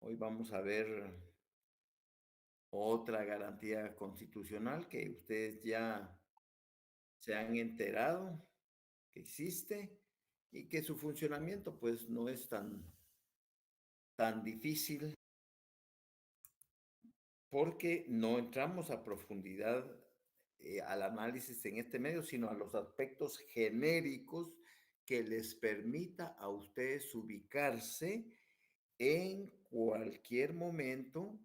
Hoy vamos a ver otra garantía constitucional que ustedes ya se han enterado que existe y que su funcionamiento pues no es tan difícil porque no entramos a profundidad al análisis en este medio, sino a los aspectos genéricos que les permita a ustedes ubicarse en cualquier momento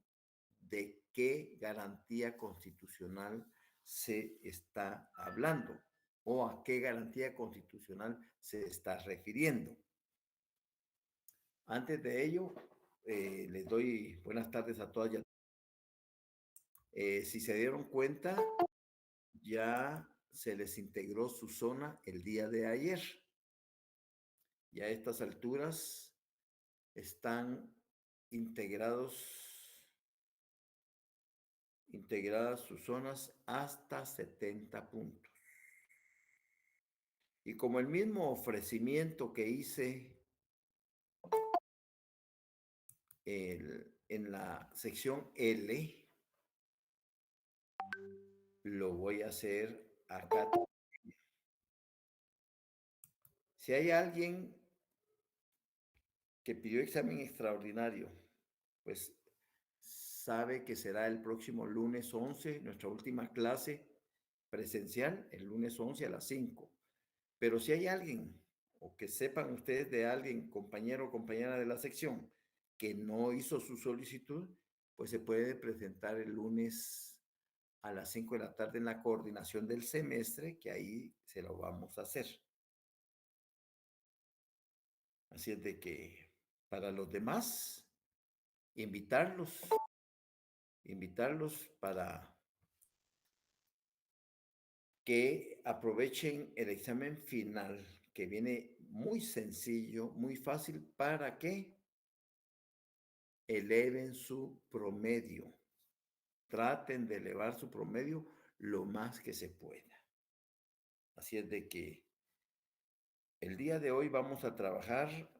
de qué garantía constitucional se está hablando o a qué garantía constitucional se está refiriendo. Antes de ello, les doy buenas tardes a todas. Si se dieron cuenta, ya se les integró su zona el día de ayer. Ya a estas alturas están integradas sus zonas hasta 70 puntos. Y como el mismo ofrecimiento que hice en la sección L, lo voy a hacer acá. Si hay alguien que pidió examen extraordinario, pues sabe que será el próximo lunes 11, nuestra última clase presencial, el lunes 11 a las 5. Pero si hay alguien, o que sepan ustedes de alguien, compañero o compañera de la sección, que no hizo su solicitud, pues se puede presentar el lunes a las 5 de la tarde en la coordinación del semestre, que ahí se lo vamos a hacer. Así es de que para los demás, invitarlos para que aprovechen el examen final, que viene muy sencillo, muy fácil, para que eleven su promedio. Traten de elevar su promedio lo más que se pueda. Así es de que el día de hoy vamos a trabajar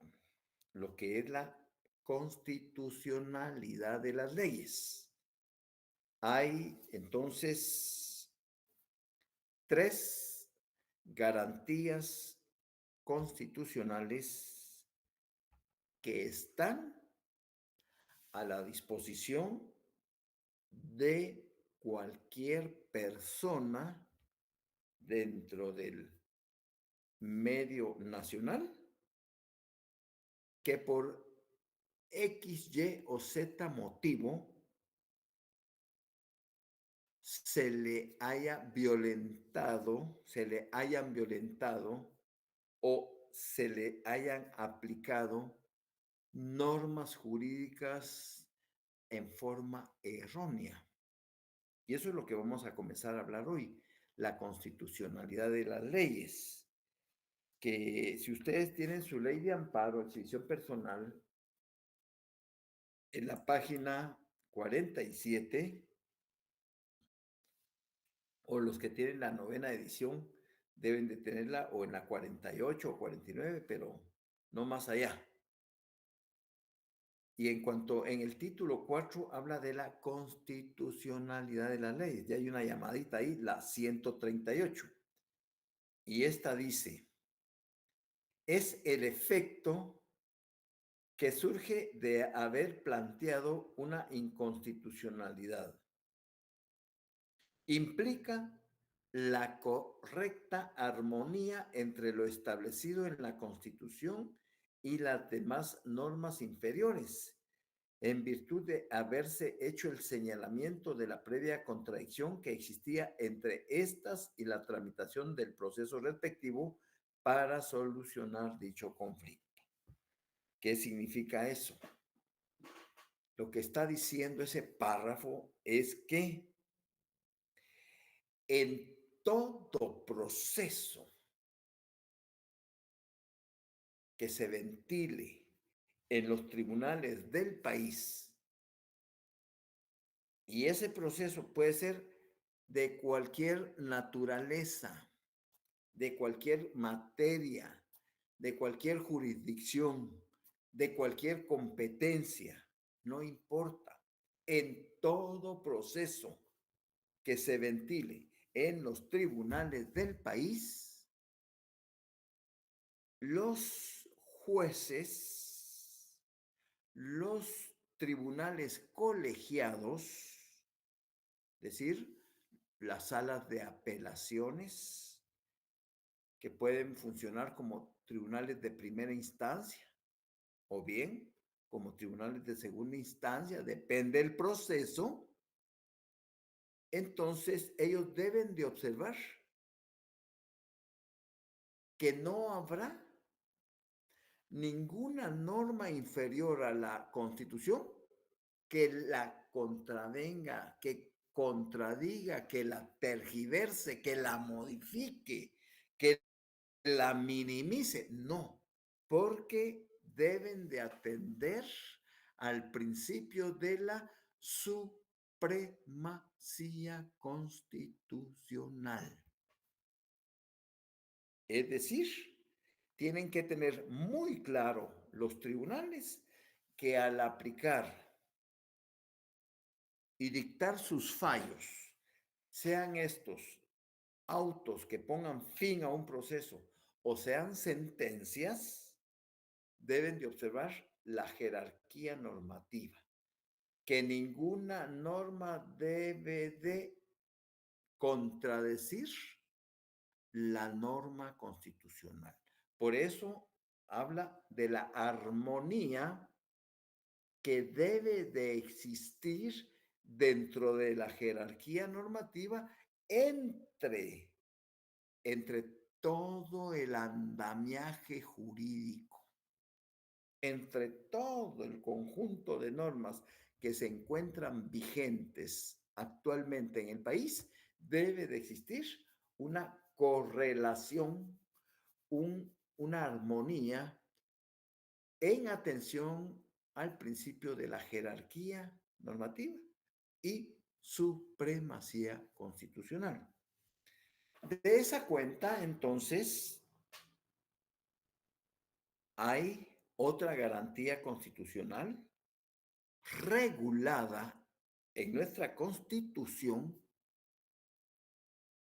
lo que es la constitucionalidad de las leyes. Hay entonces tres garantías constitucionales que están a la disposición de cualquier persona dentro del medio nacional que por X, Y o Z motivo se le hayan violentado o se le hayan aplicado normas jurídicas en forma errónea. Y eso es lo que vamos a comenzar a hablar hoy, la constitucionalidad de las leyes. Que si ustedes tienen su ley de amparo, exhibición personal, en la página 47, o los que tienen la novena edición deben de tenerla o en la 48 o 49, pero no más allá. Y en cuanto en el título 4 habla de la constitucionalidad de las leyes, ya hay una llamadita ahí, la 138. Y esta dice, es el efecto que surge de haber planteado una inconstitucionalidad. Implica la correcta armonía entre lo establecido en la Constitución y las demás normas inferiores, en virtud de haberse hecho el señalamiento de la previa contradicción que existía entre estas y la tramitación del proceso respectivo para solucionar dicho conflicto. ¿Qué significa eso? Lo que está diciendo ese párrafo es que en todo proceso que se ventile en los tribunales del país, y ese proceso puede ser de cualquier naturaleza, de cualquier materia, de cualquier jurisdicción, de cualquier competencia, no importa. En todo proceso que se ventile en los tribunales del país, los jueces, los tribunales colegiados, es decir, las salas de apelaciones, que pueden funcionar como tribunales de primera instancia o bien como tribunales de segunda instancia, depende del proceso, entonces ellos deben de observar que no habrá ninguna norma inferior a la Constitución que la contravenga, que contradiga, que la tergiverse, que la modifique, que la minimice. No, porque deben de atender al principio de la supremacía constitucional. Es decir, tienen que tener muy claro los tribunales que al aplicar y dictar sus fallos, sean estos autos que pongan fin a un proceso o sean sentencias, deben de observar la jerarquía normativa, que ninguna norma debe de contradecir la norma constitucional. Por eso habla de la armonía que debe de existir dentro de la jerarquía normativa entre, entre todo el andamiaje jurídico, entre todo el conjunto de normas que se encuentran vigentes actualmente en el país, debe de existir una correlación, una armonía en atención al principio de la jerarquía normativa y supremacía constitucional. De esa cuenta, entonces, hay otra garantía constitucional regulada en nuestra Constitución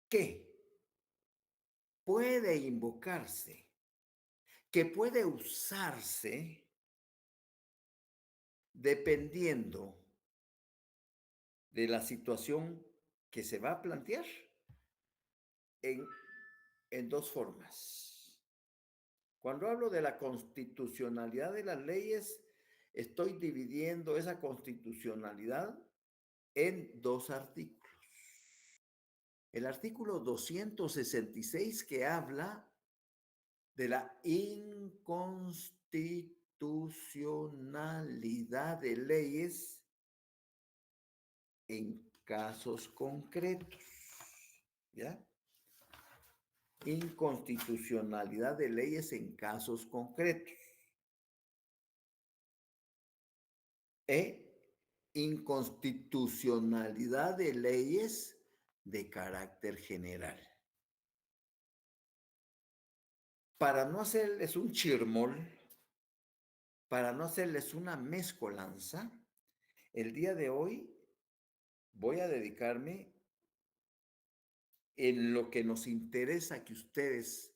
que puede invocarse, que puede usarse dependiendo de la situación que se va a plantear en, en dos formas. Cuando hablo de la constitucionalidad de las leyes, estoy dividiendo esa constitucionalidad en dos artículos. El artículo 266 que habla de la inconstitucionalidad de leyes en casos concretos, ¿ya? Inconstitucionalidad de leyes en casos concretos. E inconstitucionalidad de leyes de carácter general. Para no hacerles un chirmol, para no hacerles una mezcolanza, el día de hoy voy a dedicarme en lo que nos interesa que ustedes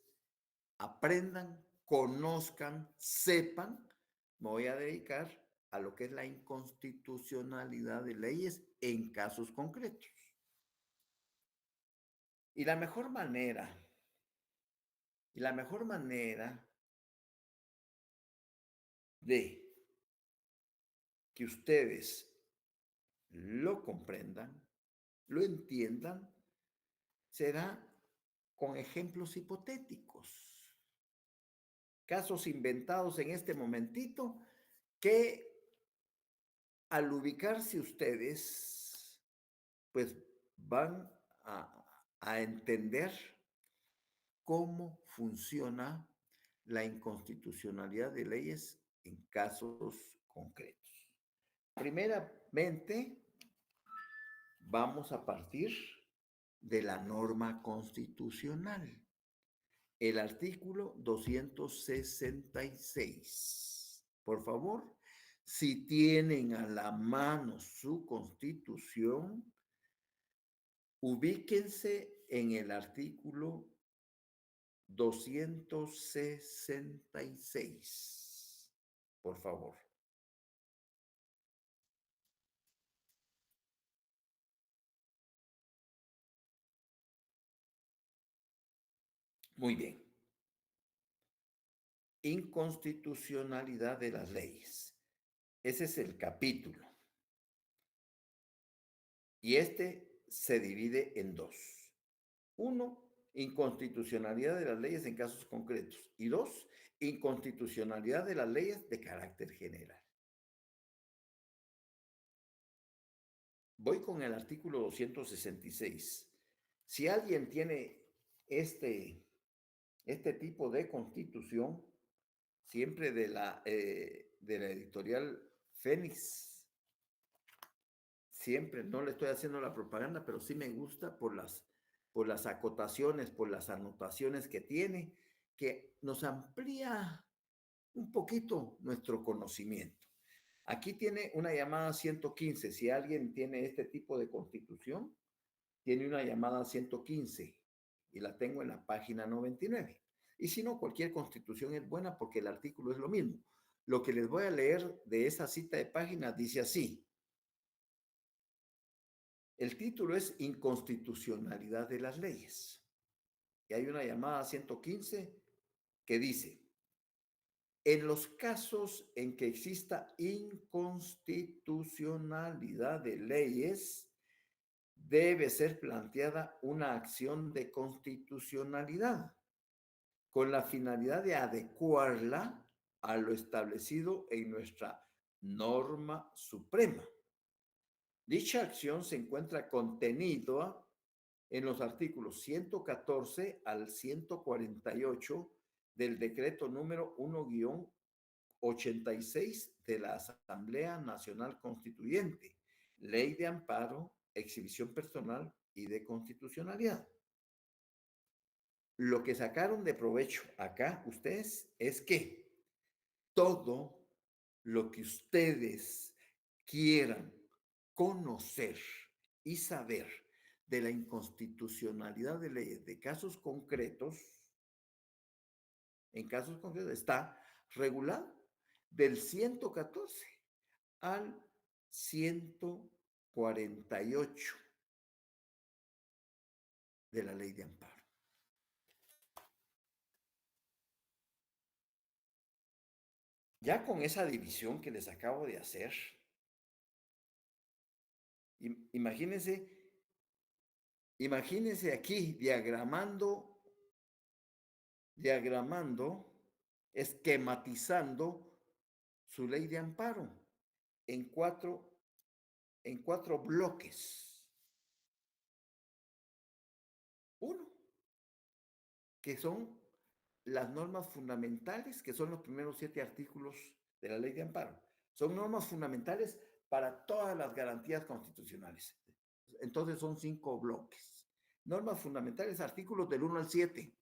aprendan, conozcan, sepan. Me voy a dedicar a lo que es la inconstitucionalidad de leyes en casos concretos. Y la mejor manera, de que ustedes lo comprendan, lo entiendan, será con ejemplos hipotéticos, casos inventados en este momentito que al ubicarse ustedes, pues van a entender cómo funciona la inconstitucionalidad de leyes en casos concretos. Primeramente, vamos a partir de la norma constitucional, el artículo 266. Por favor, Si tienen a la mano su constitución, ubíquense en el artículo 266, por favor. Muy bien. Inconstitucionalidad de las leyes. Ese es el capítulo. Y este se divide en dos. Uno, inconstitucionalidad de las leyes en casos concretos. Y dos, inconstitucionalidad de las leyes de carácter general. Voy con el artículo 266. Si alguien tiene este tipo de constitución, siempre de la editorial Fénix, siempre, no le estoy haciendo la propaganda, pero sí me gusta por las acotaciones, por las anotaciones que tiene, que nos amplía un poquito nuestro conocimiento. Aquí tiene una llamada 115. Si alguien tiene este tipo de constitución, tiene una llamada 115 y la tengo en la página 99. Y si no, cualquier constitución es buena porque el artículo es lo mismo. Lo que les voy a leer de esa cita de página dice así. El título es Inconstitucionalidad de las leyes. Y hay una llamada 115 que dice, en los casos en que exista inconstitucionalidad de leyes, debe ser planteada una acción de constitucionalidad con la finalidad de adecuarla a lo establecido en nuestra norma suprema. Dicha acción se encuentra contenida en los artículos 114 al 148 del decreto número 1-86 de la Asamblea Nacional Constituyente, Ley de Amparo, Exhibición Personal y de Constitucionalidad. Lo que sacaron de provecho acá ustedes es que todo lo que ustedes quieran conocer y saber de la inconstitucionalidad de leyes de casos concretos, en casos concretos está regulado del 114 al 148 de la ley de amparo. Ya con esa división que les acabo de hacer, imagínense, imagínense aquí diagramando, esquematizando su ley de amparo en cuatro bloques. Uno, que son las normas fundamentales, que son los primeros 7 artículos de la ley de amparo. Son normas fundamentales para todas las garantías constitucionales. Entonces son 5 bloques. Normas fundamentales, artículos del 1 al 7,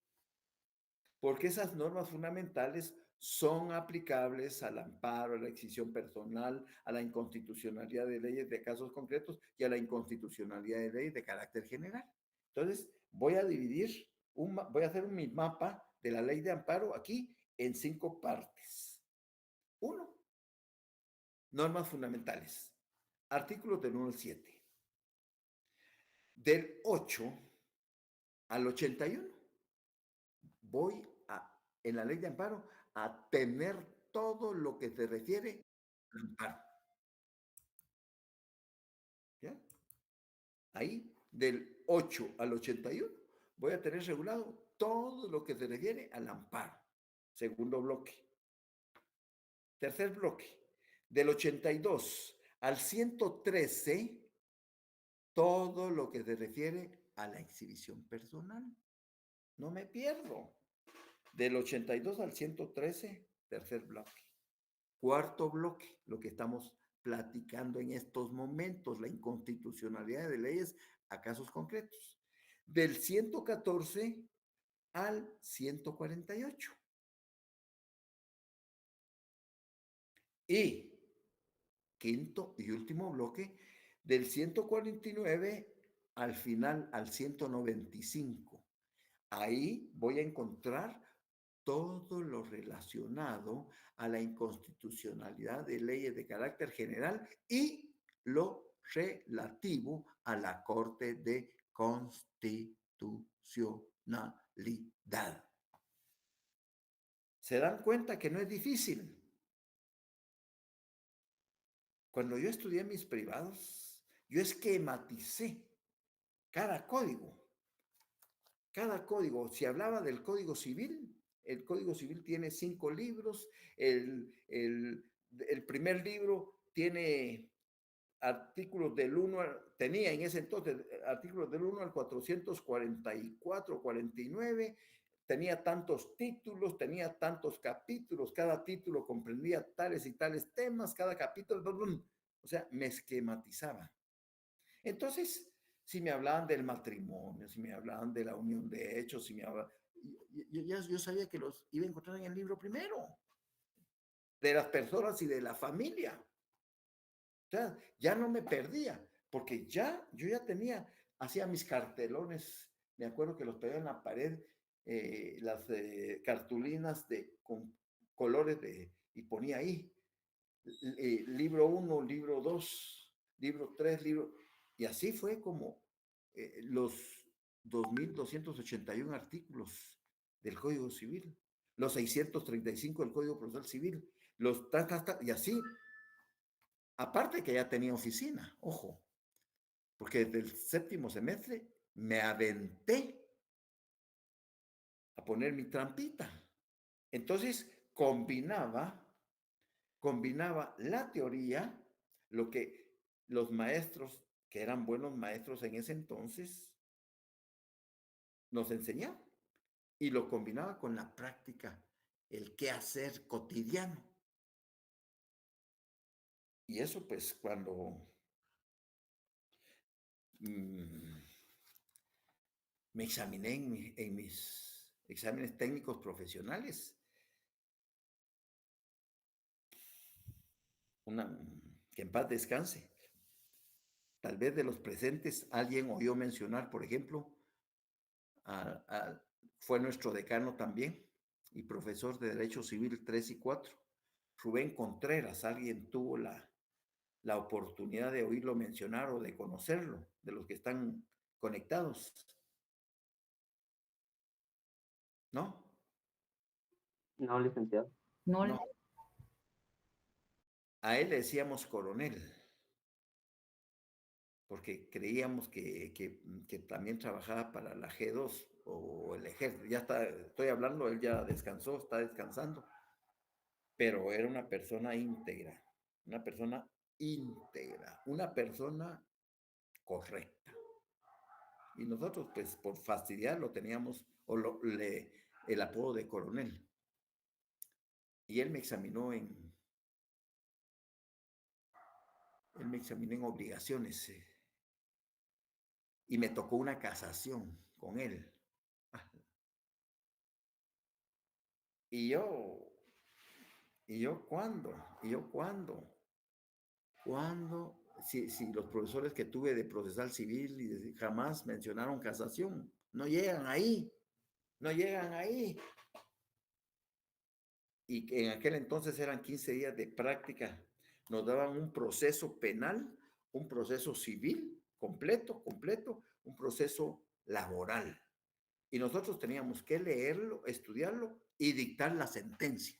porque esas normas fundamentales son aplicables al amparo, a la exhibición personal, a la inconstitucionalidad de leyes de casos concretos y a la inconstitucionalidad de leyes de carácter general. Entonces, voy a voy a hacer mi mapa de la ley de amparo aquí en 5 partes. 1, normas fundamentales. Artículos del 1 al 7. Del 8 al 81 voy en la ley de amparo a tener todo lo que se refiere al amparo. ¿Ya? Ahí, del 8 al 81, voy a tener regulado todo lo que se refiere al amparo. Segundo bloque. Tercer bloque. Del 82 al 113, todo lo que se refiere a la exhibición personal. No me pierdo. Del 82 al 113, tercer bloque. Cuarto bloque, lo que estamos platicando en estos momentos, la inconstitucionalidad de leyes a casos concretos. Del 114 al 148. Y quinto y último bloque, del 149 al final al 195. Ahí voy a encontrar todo lo relacionado a la inconstitucionalidad de leyes de carácter general y lo relativo a la Corte de Constitucionalidad. ¿Se dan cuenta que no es difícil? Cuando yo estudié mis privados, yo esquematicé cada código. Cada código, si hablaba del Código Civil, el Código Civil tiene 5 libros, el primer libro tiene artículos del 1, tenía en ese entonces artículos del 1 al 444, 49, tenía tantos títulos, tenía tantos capítulos, cada título comprendía tales y tales temas, cada capítulo, o sea, me esquematizaba. Entonces, si me hablaban del matrimonio, si me hablaban de la unión de hechos, si me hablaban, yo sabía que los iba a encontrar en el libro primero, de las personas y de la familia. O sea, ya no me perdía, porque yo ya tenía, hacía mis cartelones, me acuerdo que los pegaba en la pared, las cartulinas con colores y ponía ahí, libro 1, libro 2, libro 3, y así fue como los 2.281 artículos del Código Civil, los 635 del Código Procesal Civil, y así, aparte que ya tenía oficina, ojo, porque desde el séptimo semestre me aventé a poner mi trampita. Entonces combinaba la teoría, lo que los maestros, que eran buenos maestros en ese entonces, nos enseñaban, y lo combinaba con la práctica, el qué hacer cotidiano. Y eso pues cuando mmm, me examiné en mis exámenes técnicos profesionales, que en paz descanse. Tal vez de los presentes alguien oyó mencionar, por ejemplo, a, a, fue nuestro decano también y profesor de Derecho Civil 3 y 4, Rubén Contreras. Alguien tuvo la oportunidad de oírlo mencionar o de conocerlo, de los que están conectados, ¿no? No, licenciado. No, a él le decíamos coronel, porque creíamos que también trabajaba para la G2 o el ejército. Ya está, estoy hablando, él ya descansó, está descansando, pero era una persona íntegra, una persona correcta. Y nosotros, pues, por fastidiar, lo teníamos, el apodo de coronel. Y él me examinó en obligaciones, y me tocó una casación con él. Y yo, ¿cuándo? ¿Cuándo? Si los profesores que tuve de procesal civil jamás mencionaron casación, no llegan ahí, no llegan ahí. Y que en aquel entonces eran 15 días de práctica. Nos daban un proceso penal, un proceso civil completo, un proceso laboral. Y nosotros teníamos que leerlo, estudiarlo y dictar la sentencia.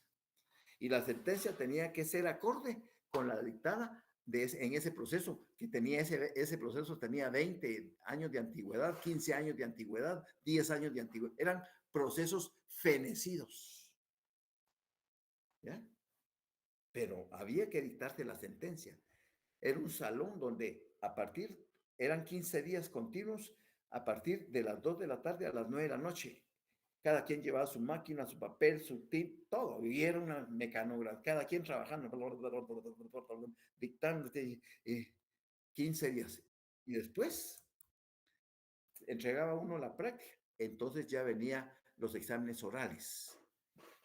Y la sentencia tenía que ser acorde con la dictada en ese proceso, que tenía ese proceso tenía 20 años de antigüedad, 15 años de antigüedad, 10 años de antigüedad. Eran procesos fenecidos, ¿ya? Pero había que dictarse la sentencia. Era un salón donde eran 15 días continuos, a partir de las 2 de la tarde a las 9 de la noche. Cada quien llevaba su máquina, su papel, su tip, todo. Y era una mecanografía, cada quien trabajando, dictando 15 días. Y después entregaba uno la práctica. Entonces ya venía los exámenes orales.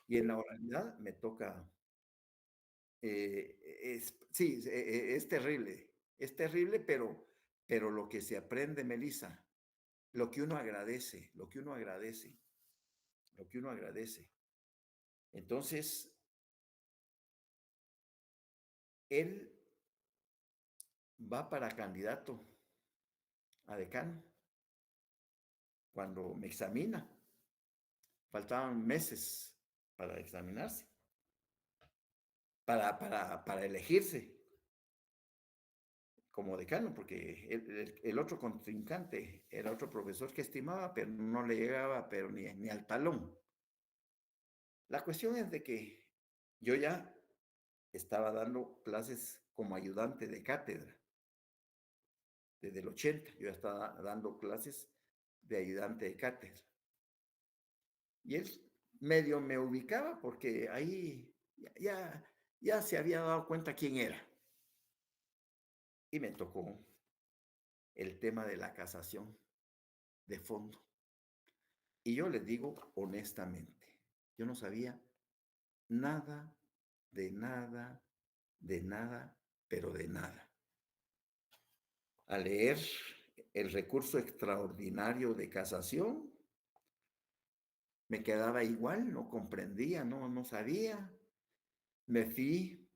Y en la oralidad me toca Sí, es terrible, pero lo que se aprende, Melissa, lo que uno agradece, lo que uno agradece, lo que uno agradece. Entonces, él va para candidato a decano cuando me examina. Faltaban meses para examinarse, para elegirse como decano, porque el otro contrincante era otro profesor que estimaba, pero no le llegaba, pero ni al talón. La cuestión es de que yo ya estaba dando clases como ayudante de cátedra. Desde el 80 yo ya estaba dando clases de ayudante de cátedra. Y él medio me ubicaba porque ahí ya se había dado cuenta quién era. Y me tocó el tema de la casación de fondo. Y yo les digo honestamente, yo no sabía nada, de nada, de nada, pero de nada. A leer el recurso extraordinario de casación, me quedaba igual, no comprendía, no sabía. Me fui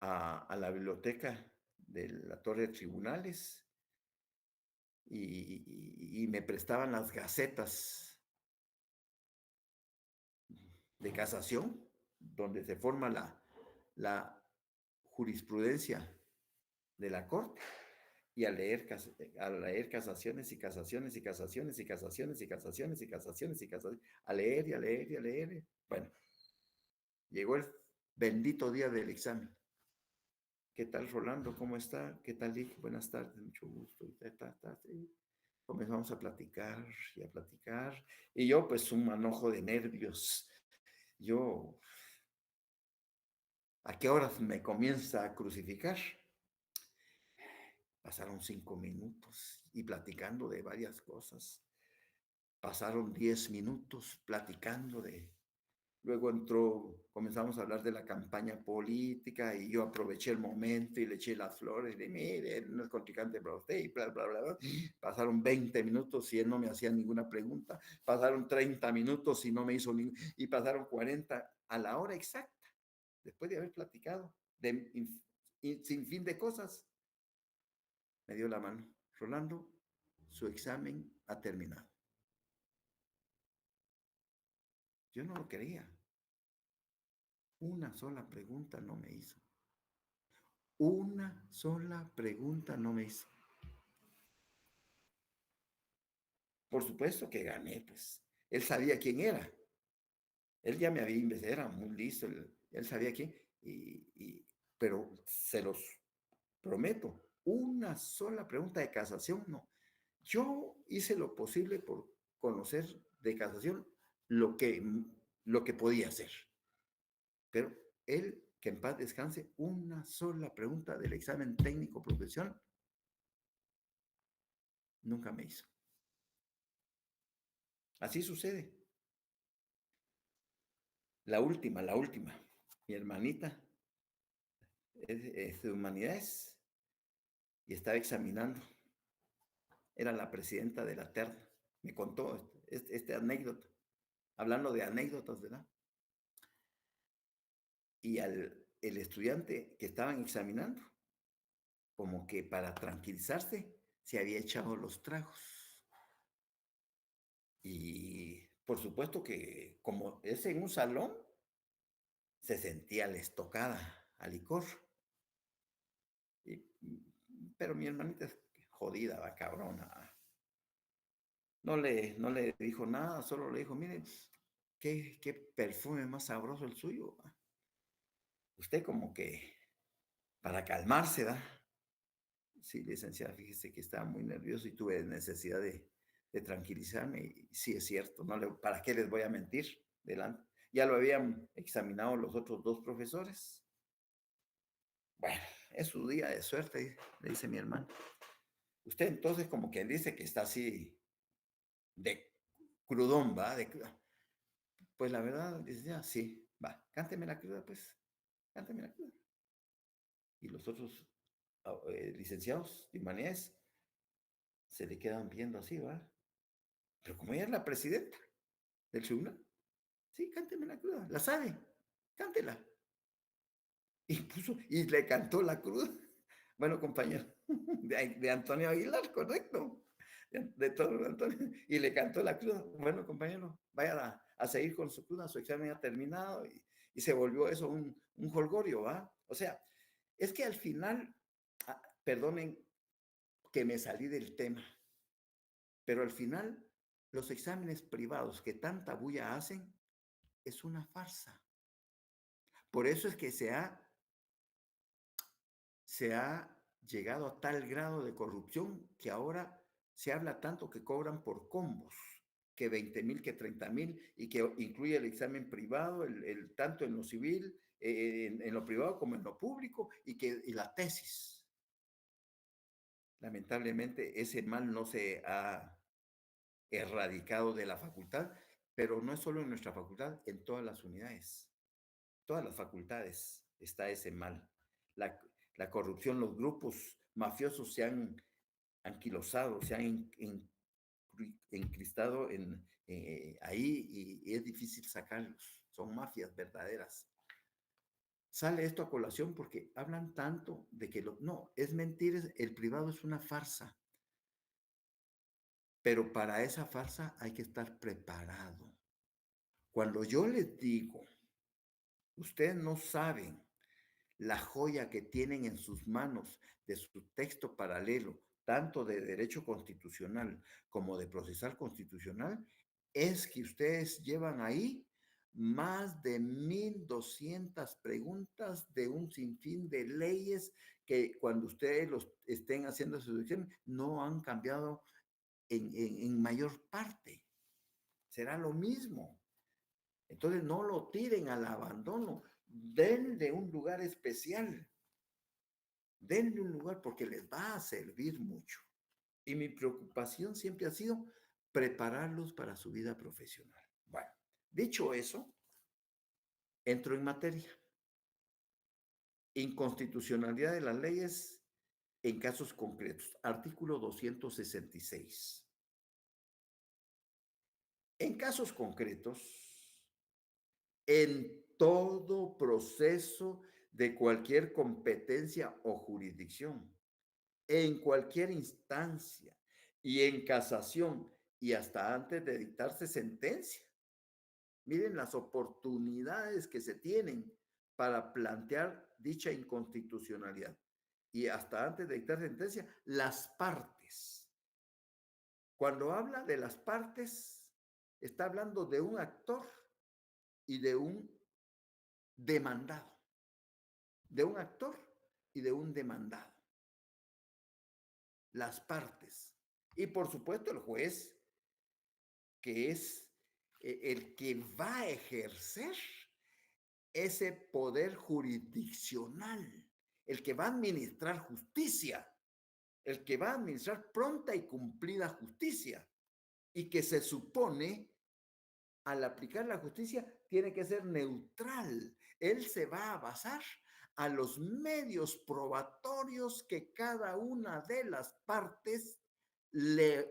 a la biblioteca de la Torre de Tribunales y me prestaban las gacetas de casación, donde se forma la jurisprudencia de la Corte. Y a leer casaciones y casaciones y casaciones y casaciones y casaciones y casaciones y casaciones, a leer y a leer y a leer. Bueno, llegó el bendito día del examen. ¿Qué tal, Rolando? ¿Cómo está? ¿Qué tal, Lick? Buenas tardes, mucho gusto. Sí. Comenzamos a platicar y a platicar. Y yo, pues, un manojo de nervios. Yo, ¿a qué horas me comienza a crucificar? Pasaron 5 minutos y platicando de varias cosas. Pasaron 10 minutos platicando de... Luego comenzamos a hablar de la campaña política y yo aproveché el momento y le eché las flores de, mire, no es contrincante para usted y bla, bla, bla, bla. Pasaron 20 minutos y él no me hacía ninguna pregunta. Pasaron 30 minutos y no me hizo ningún... Y pasaron 40 a la hora exacta, después de haber platicado sin fin de cosas. Me dio la mano. Rolando, su examen ha terminado. Yo no lo quería. Una sola pregunta no me hizo. Una sola pregunta no me hizo. Por supuesto que gané, pues. Él sabía quién era. Él ya me había investigado, era muy listo. Él sabía quién. Pero se los prometo, una sola pregunta de casación no. Yo hice lo posible por conocer de casación lo que, lo que podía hacer. Pero él, que en paz descanse, una sola pregunta del examen técnico profesional nunca me hizo. Así sucede. La última. Mi hermanita es de humanidades y estaba examinando. Era la presidenta de la terna. Me contó esta anécdota, hablando de anécdotas, ¿verdad? Y el estudiante que estaban examinando, como que para tranquilizarse, se había echado los tragos. Y por supuesto que como es en un salón, se sentía la estocada al licor. Y, pero mi hermanita es jodida, va cabrona. No le dijo nada, solo le dijo, mire, qué perfume más sabroso el suyo. Usted como que para calmarse, ¿da? Sí, licenciada, fíjese que estaba muy nervioso y tuve necesidad de tranquilizarme. Y sí, es cierto, ¿para qué les voy a mentir? Delante. Ya lo habían examinado los otros dos profesores. Bueno, es su día de suerte, le dice mi hermano. Usted entonces como quien dice que está así de crudón, ¿va? Pues la verdad, dice, ya, sí, va, cánteme la cruda, pues. cánteme la cruda. Y los otros licenciados de humanidades se le quedan viendo así, ¿va? Pero como ella es la presidenta del tribunal, sí, cánteme la cruda, la sabe, cántela. Y le cantó la cruda. Bueno, compañero, de Antonio Aguilar, correcto. De todo Antonio. Y le cantó la cruda. Bueno, compañero, vaya a seguir con su cruda, su examen ha terminado y se volvió eso un jolgorio, ¿va? O sea, es que al final, perdonen que me salí del tema, pero al final los exámenes privados que tanta bulla hacen es una farsa. Por eso es que se ha llegado a tal grado de corrupción que ahora se habla tanto que cobran por combos, que 20,000, que 30,000, y que incluye el examen privado, tanto en lo civil, en lo privado como en lo público, y la tesis. Lamentablemente ese mal no se ha erradicado de la facultad, pero no es solo en nuestra facultad, en todas las unidades, todas las facultades está ese mal. La, la corrupción, los grupos mafiosos se han anquilosado, se han encristado ahí y es difícil sacarlos. Son mafias verdaderas. Sale esto a colación porque hablan tanto de que no, es mentira, el privado es una farsa. Pero para esa farsa hay que estar preparado. Cuando yo les digo, ustedes no saben la joya que tienen en sus manos de su texto paralelo, tanto de derecho constitucional como de procesal constitucional, es que ustedes llevan ahí más de 1,200 preguntas de un sinfín de leyes que cuando ustedes los estén haciendo su examen no han cambiado en mayor parte. Será lo mismo. Entonces no lo tiren al abandono, denle un lugar especial, denle un lugar porque les va a servir mucho. Y mi preocupación siempre ha sido prepararlos para su vida profesional. Bueno, dicho eso, entro en materia. Inconstitucionalidad de las leyes en casos concretos. Artículo 266. En casos concretos, en todo proceso de cualquier competencia o jurisdicción, en cualquier instancia y en casación y hasta antes de dictarse sentencia. Miren las oportunidades que se tienen para plantear dicha inconstitucionalidad. Y hasta antes de dictar sentencia, las partes. Cuando habla de las partes, está hablando de un actor y de un demandado, de un actor y de un demandado. Las partes. Y por supuesto el juez, que es el que va a ejercer ese poder jurisdiccional, el que va a administrar justicia, el que va a administrar pronta y cumplida justicia, y que se supone al aplicar la justicia tiene que ser neutral. Él se va a basar a los medios probatorios que cada una de las partes le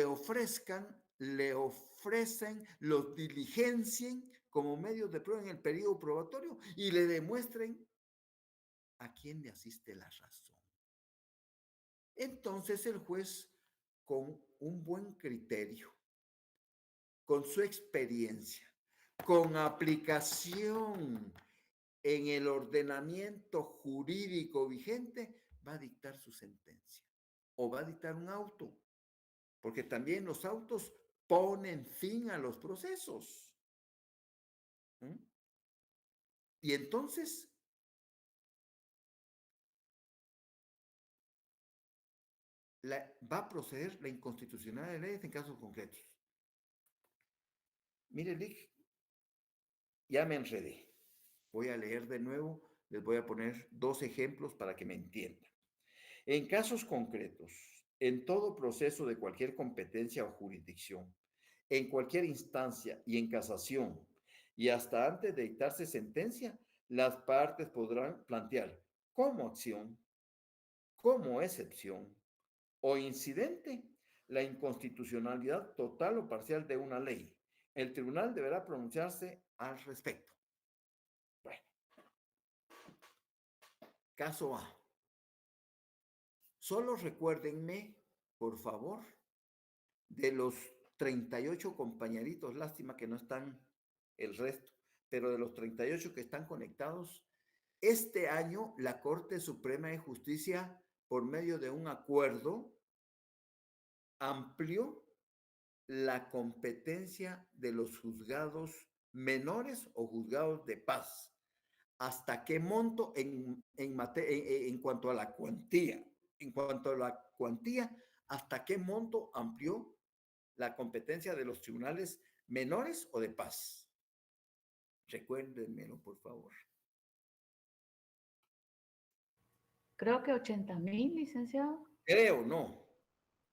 ofrezcan, le ofrecen, los diligencien como medios de prueba en el periodo probatorio y le demuestren a quién le asiste la razón. Entonces el juez, con un buen criterio, con su experiencia, con aplicación en el ordenamiento jurídico vigente, va a dictar su sentencia o va a dictar un auto, porque también los autos ponen fin a los procesos. ¿Mm? Y entonces va a proceder la inconstitucionalidad de leyes en casos concretos. Mire, Lick, ya me enredé. Voy a leer de nuevo, les voy a poner 2 ejemplos para que me entiendan. En casos concretos, en todo proceso de cualquier competencia o jurisdicción, en cualquier instancia y en casación, y hasta antes de dictarse sentencia, las partes podrán plantear como acción, como excepción o incidente la inconstitucionalidad total o parcial de una ley. El tribunal deberá pronunciarse al respecto. Bueno, caso A. Solo recuérdenme, por favor, de los 38 compañeritos, lástima que no están el resto, pero de los 38 que están conectados, este año la Corte Suprema de Justicia, por medio de un acuerdo, amplió la competencia de los juzgados menores o juzgados de paz. ¿Hasta qué monto en cuanto a la cuantía? En cuanto a la cuantía, ¿hasta qué monto amplió la competencia de los tribunales menores o de paz? Recuérdenmelo, por favor. Creo que 80.000, licenciado. Creo, no.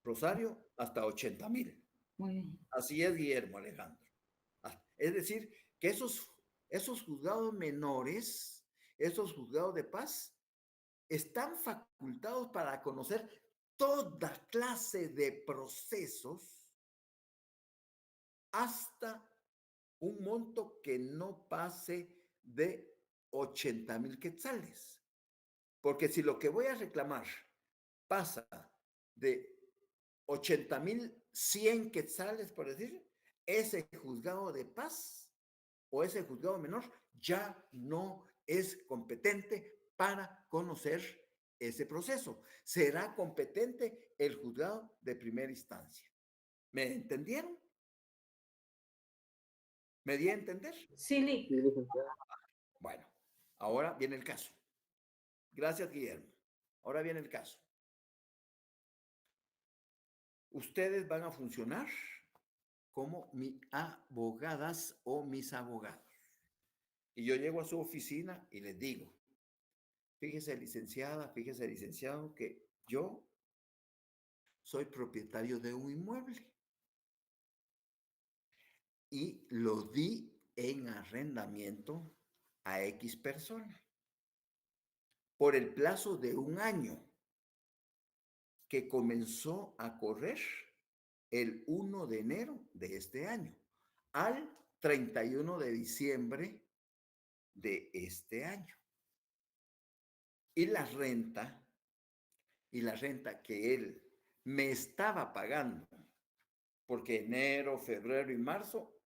Rosario, hasta 80,000. Muy bien. Así es, Guillermo Alejandro. Es decir, que esos juzgados menores, esos juzgados de paz, están facultados para conocer toda clase de procesos hasta un monto que no pase de 80,000 quetzales. Porque si lo que voy a reclamar pasa de 80,100 quetzales, por decir, ese juzgado de paz o ese juzgado menor ya no es competente para conocer ese proceso. Será competente el juzgado de primera instancia. ¿Me entendieron? ¿Me di a entender? Sí, licenciado. Bueno, ahora viene el caso. Gracias, Guillermo. Ahora viene el caso. Ustedes van a funcionar como mis abogadas o mis abogados. Y yo llego a su oficina y les digo, fíjese, licenciada, fíjese, licenciado, que yo soy propietario de un inmueble y lo di en arrendamiento a X persona por el plazo de un año que comenzó a correr el 1 de enero de este año al 31 de diciembre de este año. Y la renta que él me estaba pagando, porque enero, febrero y marzo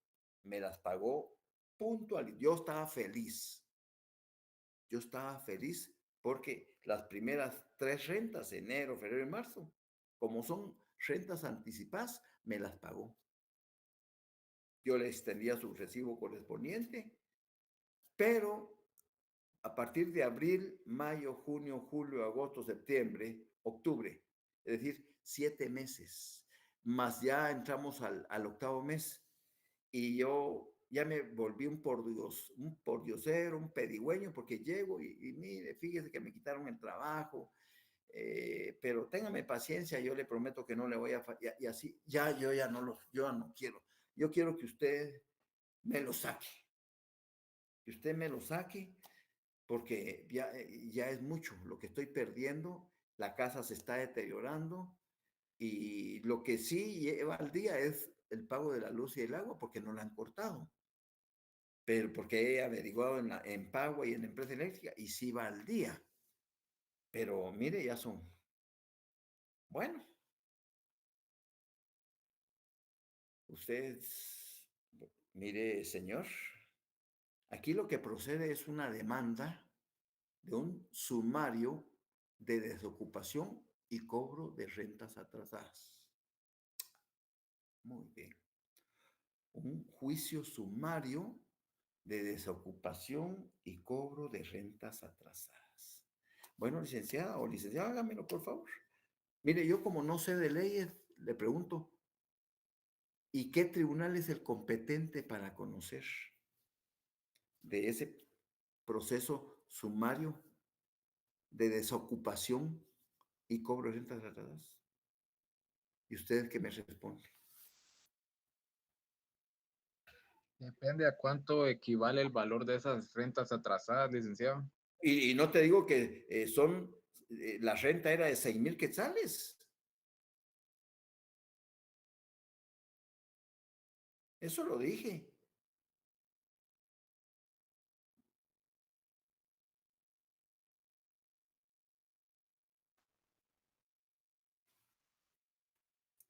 me las pagó puntual. Yo estaba feliz. Yo estaba feliz porque las primeras 3 rentas, enero, febrero y marzo, como son rentas anticipadas, me las pagó. Yo le extendía su recibo correspondiente, pero a partir de abril, mayo, junio, julio, agosto, septiembre, octubre, es decir, 7 meses, más ya entramos al octavo mes y yo ya me volví un pordiosero, un pedigüeño, porque llego y mire, fíjese que me quitaron el trabajo, pero téngame paciencia, yo le prometo que no le voy a fallar, y así, yo ya no quiero, yo quiero que usted me lo saque, que usted me lo saque, porque ya es mucho lo que estoy perdiendo, la casa se está deteriorando y lo que sí lleva al día es el pago de la luz y el agua porque no la han cortado, pero porque he averiguado en Pago y en la empresa eléctrica y sí va al día, pero mire, ya son, bueno, usted, mire, señor, aquí lo que procede es una demanda de un sumario de desocupación y cobro de rentas atrasadas. Muy bien. Un juicio sumario de desocupación y cobro de rentas atrasadas. Bueno, licenciada o licenciado, hágamelo, por favor. Mire, yo como no sé de leyes, le pregunto, ¿y qué tribunal es el competente para conocer de ese proceso sumario de desocupación y cobro de rentas atrasadas? ¿Y usted qué me responde? Depende a cuánto equivale el valor de esas rentas atrasadas, licenciado. Y no te digo que la renta era de 6,000 quetzales. Eso lo dije.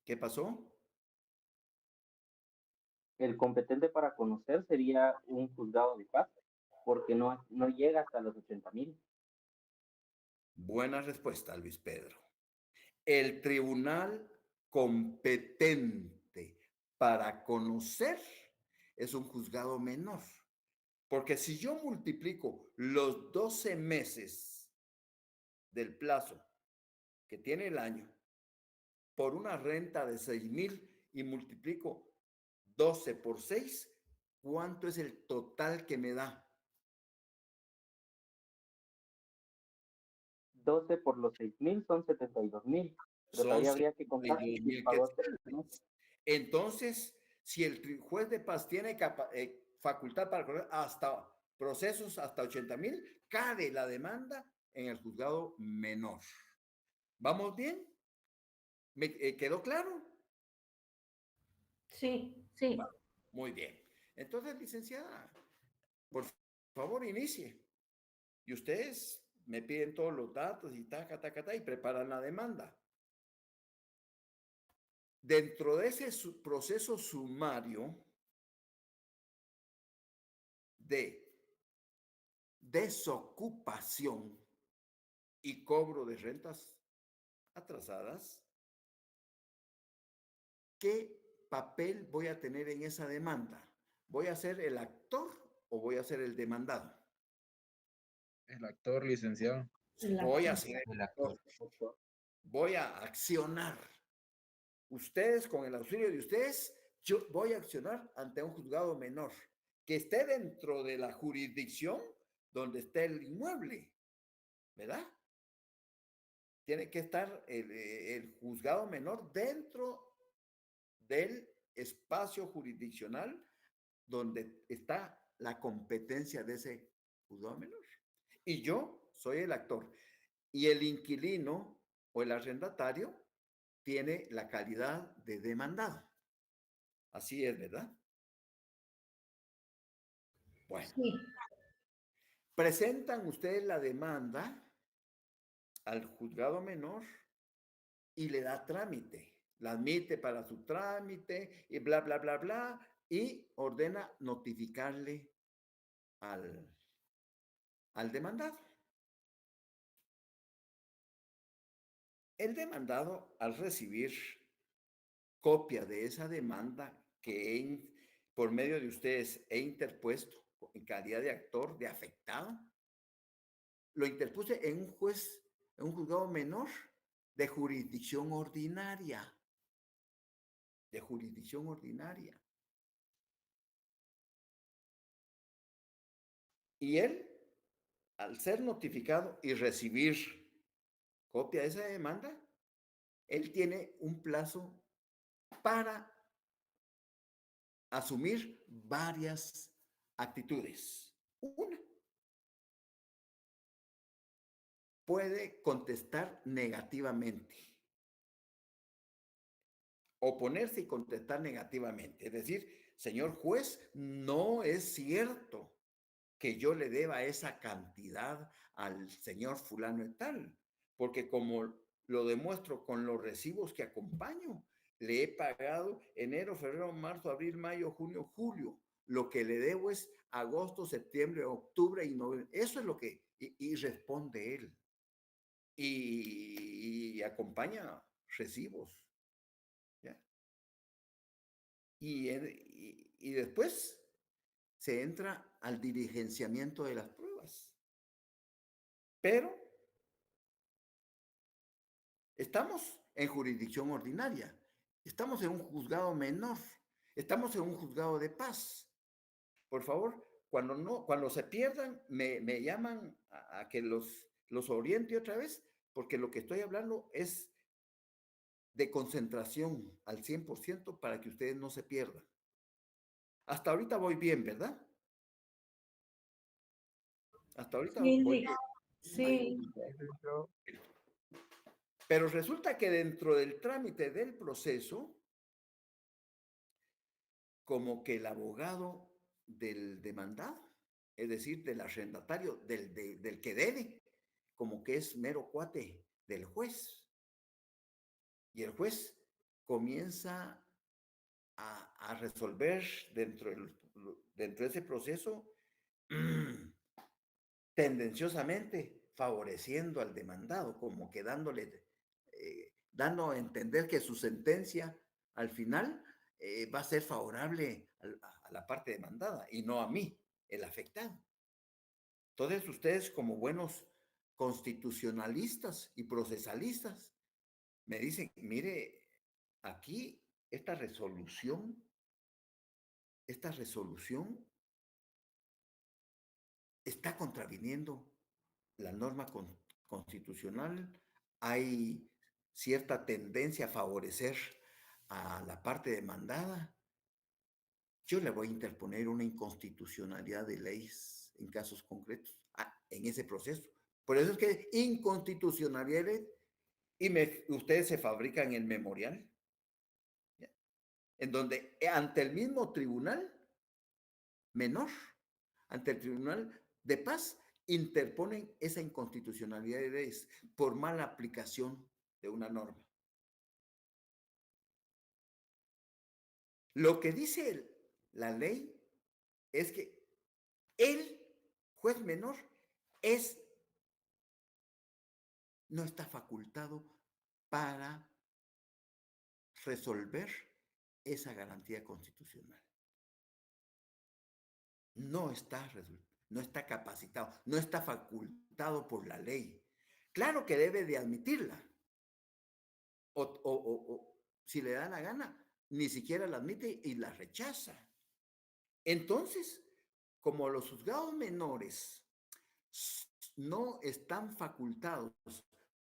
¿Qué pasó? El competente para conocer sería un juzgado de paz, porque no llega hasta los 80,000. Buena respuesta, Luis Pedro. El tribunal competente para conocer es un juzgado menor. Porque si yo multiplico los 12 meses del plazo que tiene el año por una renta de 6,000 y multiplico 12 por 6, ¿cuánto es el total que me da? 12 por los 6,000 son 72,000, pero Son todavía habría que contar si 72,000 pagó este mes. quetzales. Entonces, si el juez de paz tiene facultad para correr hasta procesos hasta 80,000, cae la demanda en el juzgado menor. ¿Vamos bien? ¿Me quedó claro? Sí, sí. Va, muy bien. Entonces, licenciada, por favor, inicie. Y ustedes me piden todos los datos y taca, taca, taca, y preparan la demanda. Dentro de ese proceso sumario de desocupación y cobro de rentas atrasadas, ¿qué papel voy a tener en esa demanda? ¿Voy a ser el actor o voy a ser el demandado? El actor, licenciado. Voy a ser el actor. Voy a accionar. Ustedes, con el auxilio de ustedes, yo voy a accionar ante un juzgado menor que esté dentro de la jurisdicción donde esté el inmueble, ¿verdad? Tiene que estar el juzgado menor dentro del espacio jurisdiccional donde está la competencia de ese juzgado menor. Y yo soy el actor. Y el inquilino o el arrendatario tiene la calidad de demandado. Así es, ¿verdad? Bueno, Sí. presentan ustedes la demanda al juzgado menor y le da trámite. La admite para su trámite y bla, bla, bla, bla, y ordena notificarle al demandado. El demandado, al recibir copia de esa demanda que por medio de ustedes he interpuesto en calidad de actor, de afectado, lo interpuse en un juez, en un juzgado menor de jurisdicción ordinaria. De jurisdicción ordinaria. Y él, al ser notificado y recibir copia de esa demanda, él tiene un plazo para asumir varias actitudes. Una, puede contestar negativamente, oponerse y contestar negativamente. Es decir, señor juez, no es cierto que yo le deba esa cantidad al señor fulano y tal, porque como lo demuestro con los recibos que acompaño, le he pagado enero, febrero, marzo, abril, mayo, junio, julio. Lo que le debo es agosto, septiembre, octubre y noviembre. Eso es lo que, y responde él. Y acompaña recibos. ¿Ya? Y después se entra al diligenciamiento de las pruebas. Pero estamos en jurisdicción ordinaria, estamos en un juzgado menor, estamos en un juzgado de paz. Por favor, cuando se pierdan, me llaman a que los oriente otra vez, porque lo que estoy hablando es de concentración al 100% para que ustedes no se pierdan. Hasta ahorita voy bien, ¿verdad? Hasta ahorita Sí, voy sí, bien. sí. Pero resulta que dentro del trámite del proceso, como que el abogado del demandado, es decir, del arrendatario, del que debe, como que es mero cuate del juez. Y el juez comienza a resolver dentro de ese proceso tendenciosamente favoreciendo al demandado, como que dando a entender que su sentencia al final va a ser favorable a la parte demandada y no a mí, el afectado. Entonces ustedes como buenos constitucionalistas y procesalistas me dicen, mire, aquí esta resolución está contraviniendo la norma constitucional, hay cierta tendencia a favorecer a la parte demandada. Yo le voy a interponer una inconstitucionalidad de leyes en casos concretos en ese proceso. Por eso es que inconstitucionalidad y ustedes se fabrican el memorial, ¿ya? En donde ante el mismo tribunal menor, ante el tribunal de paz, interponen esa inconstitucionalidad de leyes por mala aplicación de una norma. Lo que dice la ley es que el juez menor no está facultado para resolver esa garantía constitucional. No está capacitado, no está facultado por la ley. Claro que debe de admitirla. O si le da la gana, ni siquiera la admite y la rechaza. Entonces, como los juzgados menores no están facultados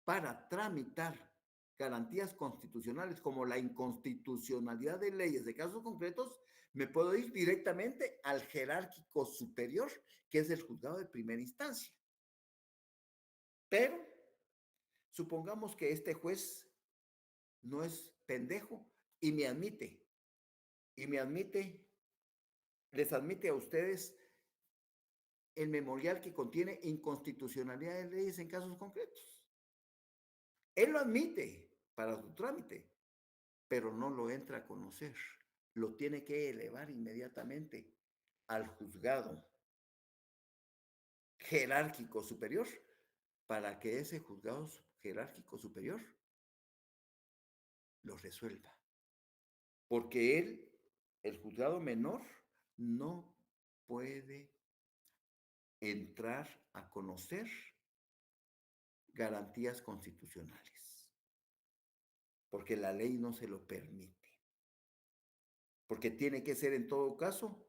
para tramitar garantías constitucionales como la inconstitucionalidad de leyes de casos concretos, me puedo ir directamente al jerárquico superior, que es el juzgado de primera instancia. Pero supongamos que este juez no es pendejo y les admite a ustedes el memorial que contiene inconstitucionalidad de leyes en casos concretos. Él lo admite para su trámite, pero no lo entra a conocer. Lo tiene que elevar inmediatamente al juzgado jerárquico superior para que ese juzgado jerárquico superior lo resuelva. Porque el juzgado menor, no puede entrar a conocer garantías constitucionales, porque la ley no se lo permite. Porque tiene que ser en todo caso,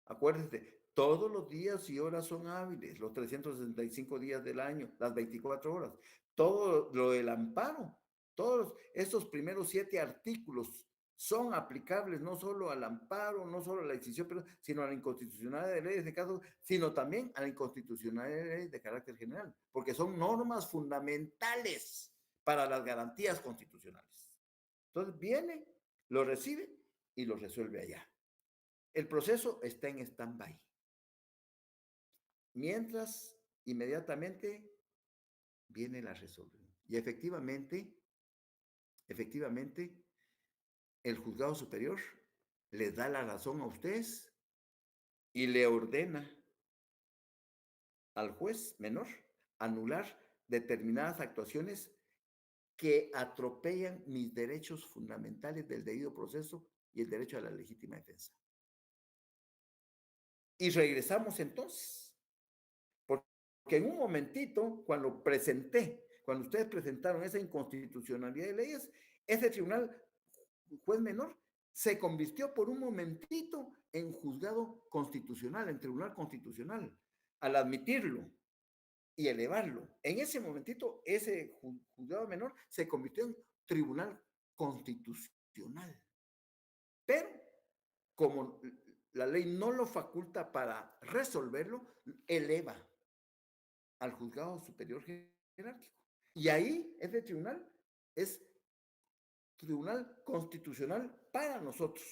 acuérdense, todos los días y horas son hábiles, los 365 días del año, las 24 horas. Todo lo del amparo, todos estos primeros 7 artículos son aplicables no solo al amparo, no solo a la decisión, sino a la inconstitucionalidad de leyes de caso, sino también a la inconstitucionalidad de leyes de carácter general, porque son normas fundamentales para las garantías constitucionales. Entonces viene, lo recibe y lo resuelve allá. El proceso está en stand-by. Mientras, inmediatamente viene la resolución. Y efectivamente, el juzgado superior les da la razón a ustedes y le ordena al juez menor anular determinadas actuaciones que atropellan mis derechos fundamentales del debido proceso y el derecho a la legítima defensa. Y regresamos entonces, porque en un momentito, cuando ustedes presentaron esa inconstitucionalidad de leyes, ese tribunal, juez menor, se convirtió por un momentito en juzgado constitucional, en tribunal constitucional, al admitirlo y elevarlo. En ese momentito, ese juzgado menor se convirtió en tribunal constitucional. Pero como la ley no lo faculta para resolverlo, eleva al juzgado superior jerárquico. Y ahí ese tribunal es tribunal constitucional para nosotros,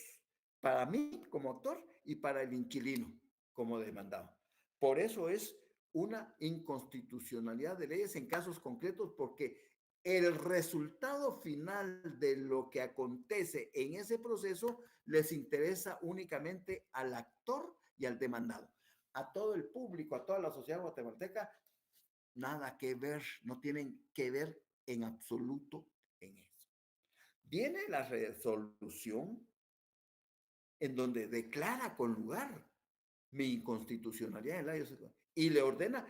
para mí como actor y para el inquilino como demandado. Por eso es una inconstitucionalidad de leyes en casos concretos, porque el resultado final de lo que acontece en ese proceso les interesa únicamente al actor y al demandado. A todo el público, a toda la sociedad guatemalteca, nada que ver, no tienen que ver en absoluto en eso. Viene la resolución en donde declara con lugar mi inconstitucionalidad en la ley y le ordena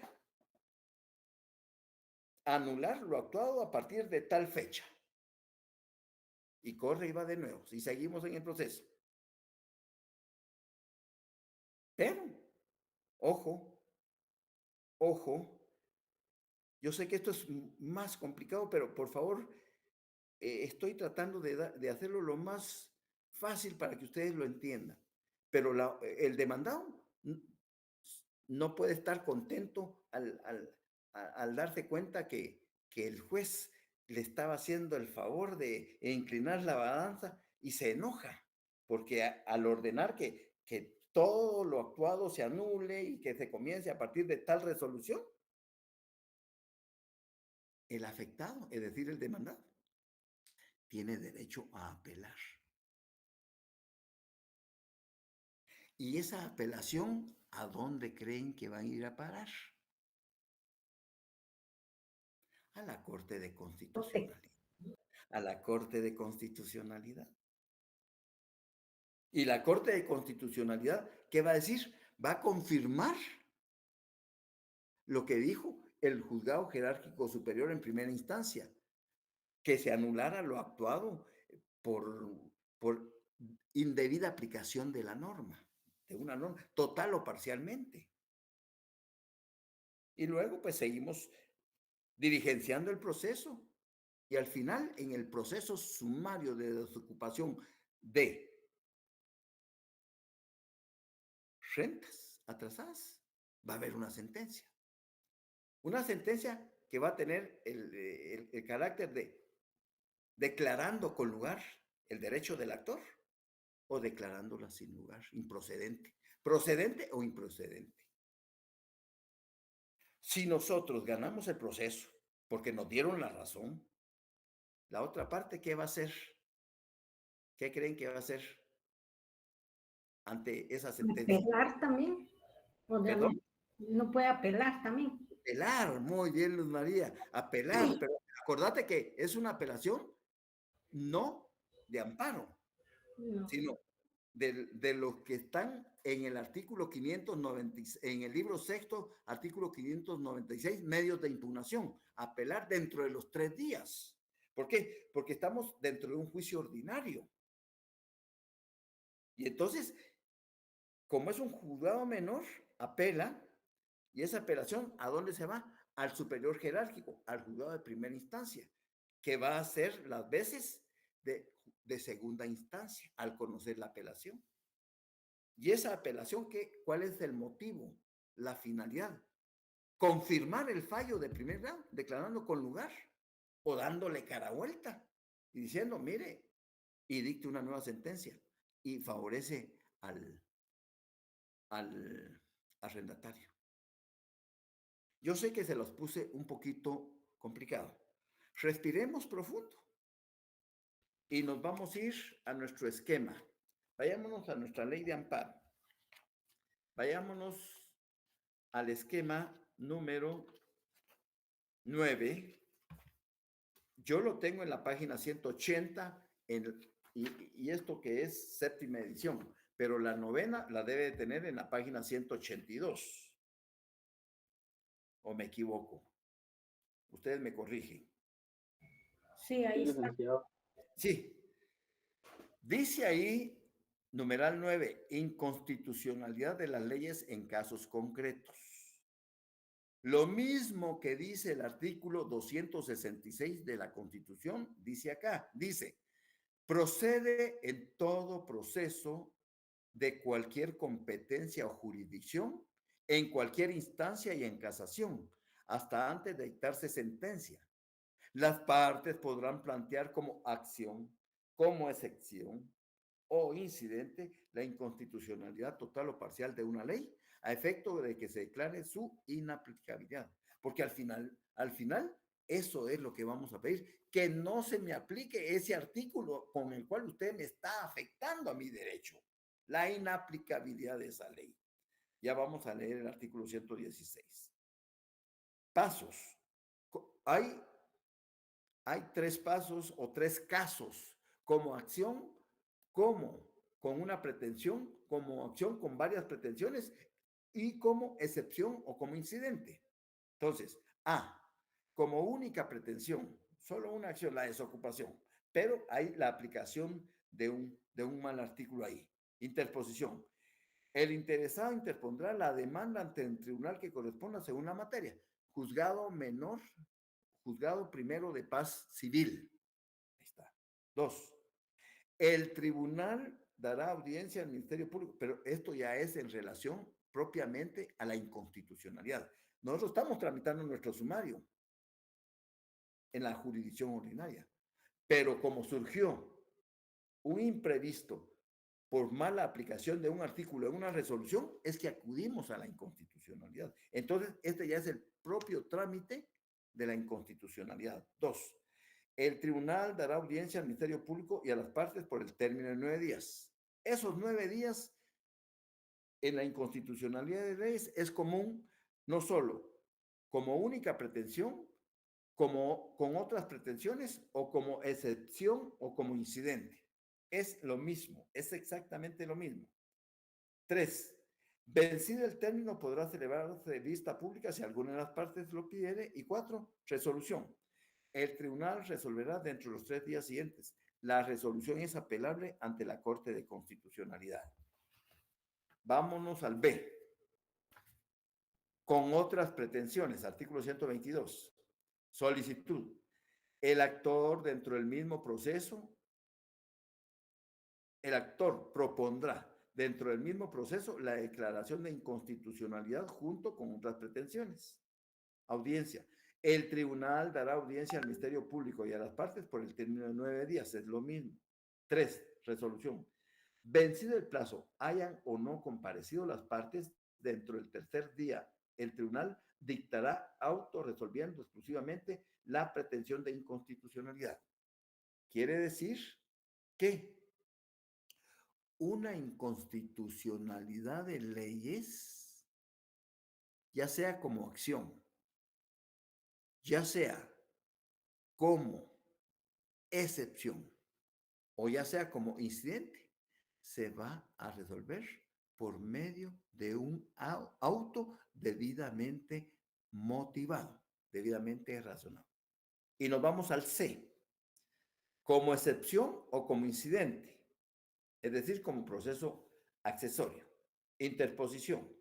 anular lo actuado a partir de tal fecha. Y corre y va de nuevo, y seguimos en el proceso. Pero, ojo, ojo, yo sé que esto es más complicado, pero por favor, estoy tratando de hacerlo lo más fácil para que ustedes lo entiendan. Pero el demandado no puede estar contento al darse cuenta que el juez le estaba haciendo el favor de inclinar la balanza y se enoja, porque al ordenar que todo lo actuado se anule y que se comience a partir de tal resolución, el afectado, es decir, el demandado, tiene derecho a apelar. Y esa apelación, ¿a dónde creen que van a ir a parar? A la Corte de Constitucionalidad. A la Corte de Constitucionalidad. Y la Corte de Constitucionalidad, ¿qué va a decir? Va a confirmar lo que dijo el juzgado jerárquico superior en primera instancia, que se anulara lo actuado por indebida aplicación de la norma, de una norma, total o parcialmente. Y luego, pues, seguimos diligenciando el proceso. Y al final, en el proceso sumario de desocupación de rentas atrasadas, va a haber una sentencia. Una sentencia que va a tener el carácter de declarando con lugar el derecho del actor o declarándola sin lugar, improcedente, procedente o improcedente. Si nosotros ganamos el proceso porque nos dieron la razón, la otra parte, ¿qué va a hacer? ¿Qué creen que va a hacer ante esa sentencia? Apelar también. O sea, ¿Perdón? no puede apelar también. Apelar, muy bien, Luz María, apelar, pero acordate que es una apelación no de amparo, No. sino de los que están en el artículo 590, en el libro sexto, artículo 596, medios de impugnación, apelar dentro de los 3 días. ¿Por qué? Porque estamos dentro de un juicio ordinario. Y entonces, como es un juzgado menor, apela, y esa apelación, ¿a dónde se va? Al superior jerárquico, al juzgado de primera instancia, que va a hacer las veces de segunda instancia al conocer la apelación. Y esa apelación, ¿cuál es el motivo? La finalidad. Confirmar el fallo de primer grado, declarando con lugar o dándole cara vuelta y diciendo, mire, y dicte una nueva sentencia y favorece al arrendatario. Yo sé que se los puse un poquito complicado. Respiremos profundo y nos vamos a ir a nuestro esquema. Vayámonos a nuestra ley de amparo. Vayámonos al esquema número 9. Yo lo tengo en la página 180 y esto que es séptima edición, pero la novena la debe de tener en la página 182. ¿O me equivoco? Ustedes me corrigen. Sí, ahí Sí, está. licenciado. Sí. Dice ahí, numeral 9, inconstitucionalidad de las leyes en casos concretos. Lo mismo que dice el artículo 266 de la Constitución, dice acá, dice, procede en todo proceso de cualquier competencia o jurisdicción en cualquier instancia y en casación, hasta antes de dictarse sentencia. Las partes podrán plantear como acción, como excepción o incidente la inconstitucionalidad total o parcial de una ley a efecto de que se declare su inaplicabilidad. Porque al final, eso es lo que vamos a pedir, que no se me aplique ese artículo con el cual usted me está afectando a mi derecho, la inaplicabilidad de esa ley. Ya vamos a leer el artículo 116. Pasos. Hay 3 pasos o 3 casos como acción, como con una pretensión, como acción con varias pretensiones y como excepción o como incidente. Entonces, A, como única pretensión, solo una acción, la desocupación, pero hay la aplicación de un mal artículo ahí. Interposición. El interesado interpondrá la demanda ante el tribunal que corresponda según la materia. Juzgado menor, juzgado primero de paz civil. Ahí está. 2. El tribunal dará audiencia al Ministerio Público, pero esto ya es en relación propiamente a la inconstitucionalidad. Nosotros estamos tramitando nuestro sumario en la jurisdicción ordinaria, pero como surgió un imprevisto por mala aplicación de un artículo en una resolución, es que acudimos a la inconstitucionalidad. Entonces, este ya es el propio trámite de la inconstitucionalidad. 2. El tribunal dará audiencia al Ministerio Público y a las partes por el término de 9 días. Esos 9 días en la inconstitucionalidad de leyes es común no solo como única pretensión, como con otras pretensiones o como excepción o como incidente. Es lo mismo, es exactamente lo mismo. 3. Vencido el término podrá celebrarse vista pública si alguna de las partes lo pidiere. Y 4. Resolución. El tribunal resolverá dentro de los 3 días siguientes. La resolución es apelable ante la Corte de Constitucionalidad. Vámonos al B. Con otras pretensiones, artículo 122. Solicitud. El actor dentro del mismo proceso, el actor propondrá dentro del mismo proceso la declaración de inconstitucionalidad junto con otras pretensiones. Audiencia. El tribunal dará audiencia al Ministerio Público y a las partes por el término de 9 días. Es lo mismo. 3. Resolución. Vencido el plazo, hayan o no comparecido las partes, dentro del tercer día, el tribunal dictará auto resolviendo exclusivamente la pretensión de inconstitucionalidad. Quiere decir que una inconstitucionalidad de leyes, ya sea como acción, ya sea como excepción o ya sea como incidente, se va a resolver por medio de un auto debidamente motivado, debidamente razonado. Y nos vamos al C, como excepción o como incidente, es decir, como proceso accesorio. Interposición.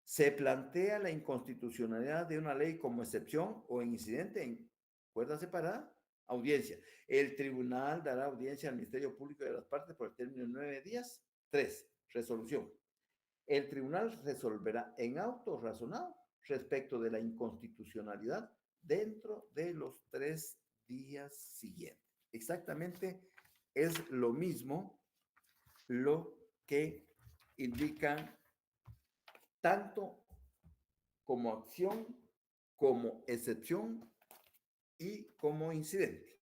Se plantea la inconstitucionalidad de una ley como excepción o incidente en cuerda separada. Audiencia. El tribunal dará audiencia al Ministerio Público y a las partes por el término de 9 días. 3. Resolución. El tribunal resolverá en auto razonado respecto de la inconstitucionalidad dentro de los 3 días siguientes. Exactamente es lo mismo lo que indican tanto como acción, como excepción y como incidente.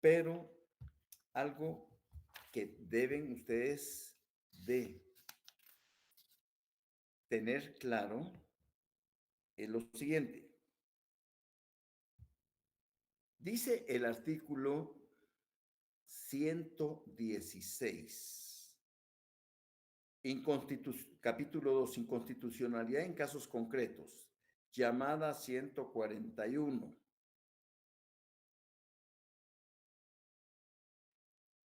Pero algo que deben ustedes de tener claro es lo siguiente. Dice el artículo 116. Capítulo 2, inconstitucionalidad en casos concretos, llamada 141.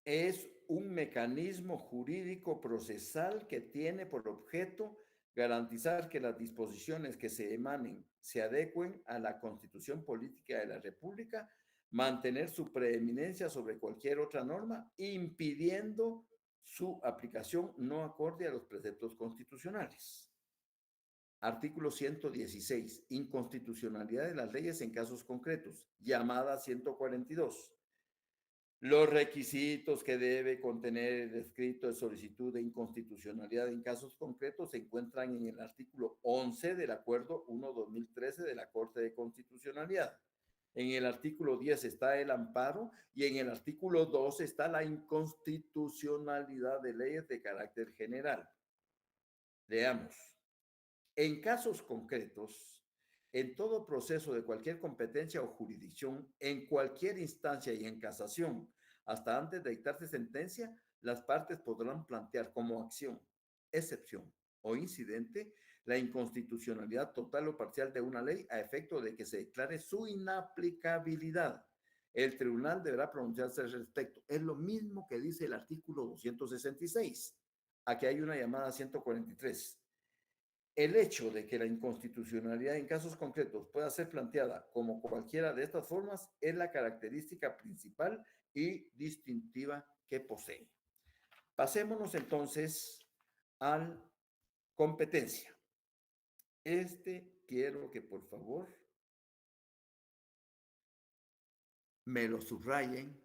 Es un mecanismo jurídico procesal que tiene por objeto garantizar que las disposiciones que se emanen se adecuen a la Constitución Política de la República, mantener su preeminencia sobre cualquier otra norma, impidiendo su aplicación no acorde a los preceptos constitucionales. Artículo 116. Inconstitucionalidad de las leyes en casos concretos. Llamada 142. Los requisitos que debe contener el escrito de solicitud de inconstitucionalidad en casos concretos se encuentran en el artículo 11 del Acuerdo 1/2013 de la Corte de Constitucionalidad. En el artículo 10 está el amparo y en el artículo 2 está la inconstitucionalidad de leyes de carácter general. Leamos. En casos concretos, en todo proceso de cualquier competencia o jurisdicción, en cualquier instancia y en casación, hasta antes de dictarse sentencia, las partes podrán plantear como acción, excepción o incidente la inconstitucionalidad total o parcial de una ley a efecto de que se declare su inaplicabilidad. El tribunal deberá pronunciarse al respecto. Es lo mismo que dice el artículo 266. Aquí hay una llamada 143. El hecho de que la inconstitucionalidad en casos concretos pueda ser planteada como cualquiera de estas formas es la característica principal y distintiva que posee. Pasémonos entonces a competencia. Quiero que por favor me lo subrayen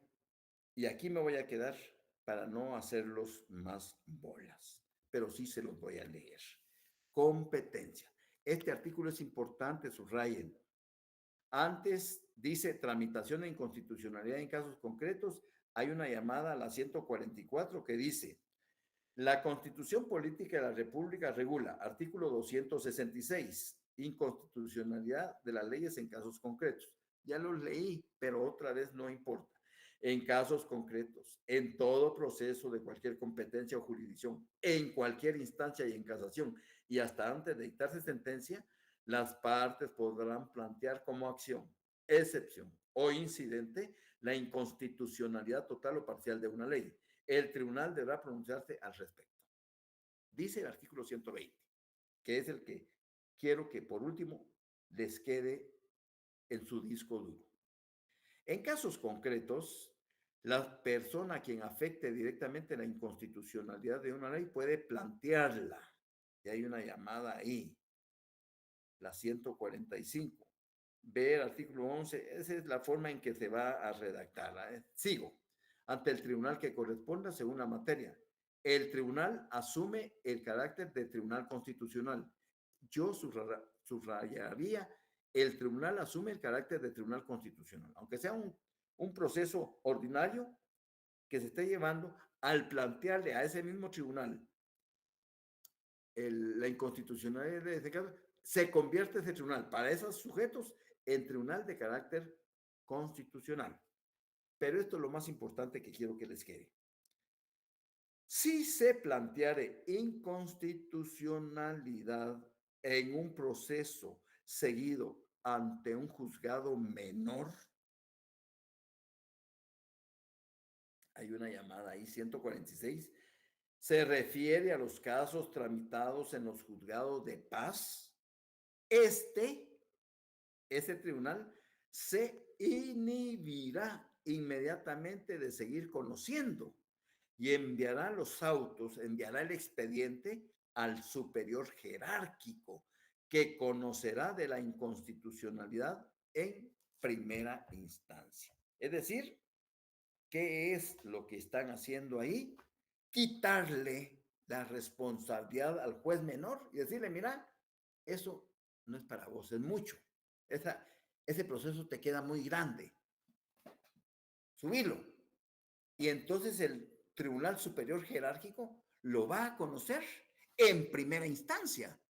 y aquí me voy a quedar para no hacerlos más bolas, pero sí se los voy a leer. Competencia. Este artículo es importante, subrayen. Antes dice tramitación e inconstitucionalidad en casos concretos. Hay una llamada a la 144 que dice: la Constitución Política de la República regula, artículo 266, inconstitucionalidad de las leyes en casos concretos. Ya los leí, pero otra vez no importa. En casos concretos, en todo proceso de cualquier competencia o jurisdicción, en cualquier instancia y en casación, y hasta antes de dictarse sentencia, las partes podrán plantear como acción, excepción o incidente la inconstitucionalidad total o parcial de una ley. El tribunal deberá pronunciarse al respecto. Dice el artículo 120, que es el que quiero que por último les quede en su disco duro. En casos concretos, la persona a quien afecte directamente la inconstitucionalidad de una ley puede plantearla. Y hay una llamada ahí, la 145. Ve el artículo 11, esa es la forma en que se va a redactar. Sigo. Ante el tribunal que corresponda según la materia. El tribunal asume el carácter de tribunal constitucional. Yo subrayaría, el tribunal asume el carácter de tribunal constitucional, aunque sea un proceso ordinario que se esté llevando. Al plantearle a ese mismo tribunal la inconstitucionalidad de ese caso, se convierte ese tribunal para esos sujetos en tribunal de carácter constitucional. Pero esto es lo más importante que quiero que les quede. Si se planteare inconstitucionalidad en un proceso seguido ante un juzgado menor, hay una llamada ahí, 146, se refiere a los casos tramitados en los juzgados de paz. Ese tribunal se inhibirá inmediatamente de seguir conociendo y enviará los autos, enviará el expediente al superior jerárquico, que conocerá de la inconstitucionalidad en primera instancia. Es decir, ¿qué es lo que están haciendo ahí? Quitarle la responsabilidad al juez menor y decirle: mira, eso no es para vos, es mucho. Ese proceso te queda muy grande. Subilo. Y entonces el Tribunal Superior Jerárquico lo va a conocer en primera instancia.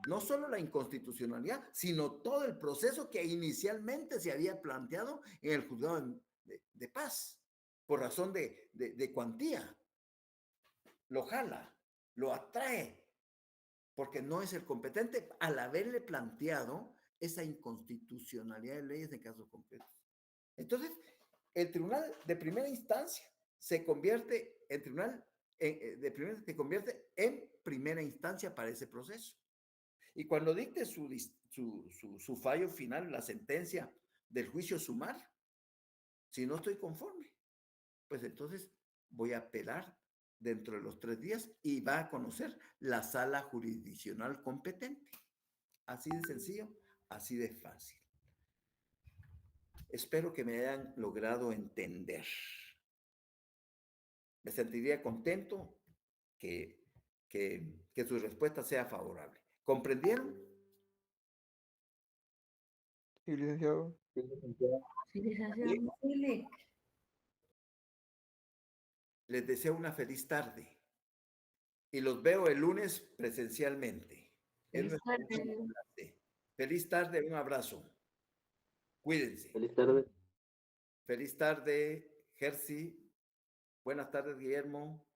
No solo la inconstitucionalidad, sino todo el proceso que inicialmente se había planteado en el juzgado de paz, por razón de cuantía. Lo jala, lo atrae, porque no es el competente al haberle planteado esa inconstitucionalidad de leyes en casos concretos. Entonces, el tribunal de primera instancia se convierte en tribunal se convierte en primera instancia para ese proceso. Y cuando dicte su fallo final, la sentencia del juicio sumar, si no estoy conforme, pues entonces voy a apelar dentro de los 3 días y va a conocer la sala jurisdiccional competente. Así de sencillo, así de fácil. Espero que me hayan logrado entender. Me sentiría contento que su respuesta sea favorable. ¿Comprendieron? Sí, licenciado. Sí, licenciado. Sí, licenciado. Dile, Les deseo una feliz tarde y los veo el lunes presencialmente. Es Feliz nuestra tarde. última clase. Feliz tarde, un abrazo. Cuídense. Feliz tarde. Feliz tarde, Jersey. Buenas tardes, Guillermo.